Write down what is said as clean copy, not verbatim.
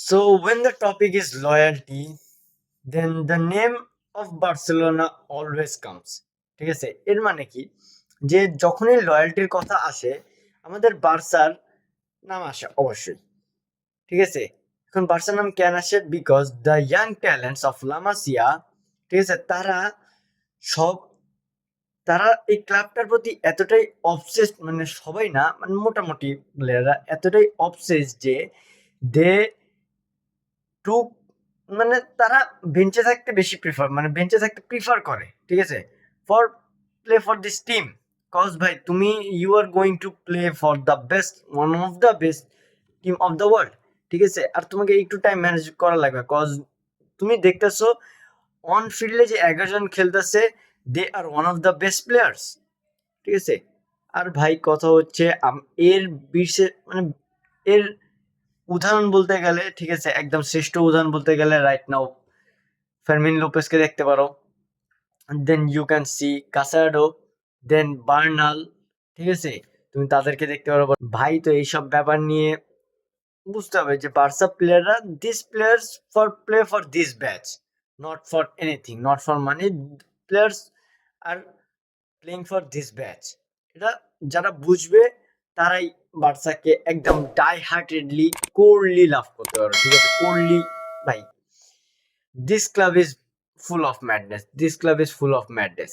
So when the topic is loyalty, then the name of Barcelona always comes. ঠিক আছে, এর মানে কি যে যখনই লয়্যালটির কথা আসে আমাদের বার্সার নাম আসে অবশ্যই। ঠিক আছে, এখন বার্সার নাম কেন আসে? Because the young talents of লামাসিয়া, ঠিক আছে, সব তারা এই ক্লাবটার প্রতি এতটাই অবসেস, মানে সবাই না, মানে মোটামুটি প্লেয়াররা এতটাই অবসেস যে দে টু, মানে তারা বেঞ্চে থাকতে বেশি প্রিফার, মানে বেঞ্চে থাকতে প্রিফার করে। ঠিক আছে, for play for this team, cause ভাই তুমি you are going to play for the best, one of the best team of the world. ঠিক আছে, আর তোমাকে একটু টাইম ম্যানেজ করা লাগবে, কজ তুমি দেখতেছো অন ফিল্ডে যে 11 জন খেলতেছে, they are one of the best players. ঠিক আছে, আর ভাই কথা হচ্ছে এর বিশ্বের মানে এর উদাহরণ বলতে গেলে, ঠিক আছে, একদম শ্রেষ্ঠ উদাহরণ বলতে গেলে রাইট নাও ফার্মিন লোপেসকে দেখতে পারো, then you can see Casado, then Bernal. ঠিক আছে, তুমি তাদেরকে দেখতে পারো। ভাই তো এইসব ব্যাপার নিয়ে বুঝতে হবে যে বার্সা প্লেয়াররা, this players for play for this batch, not for anything, not for money, players are playing for this batch. এটা যারা বুঝবে তারাই বার্সাকে একদম ডাই হার্টেডলি কোরলি লাভ করতে পারো। ঠিক আছে, কোরলি ভাই, this club is full of madness, this club is full of madness.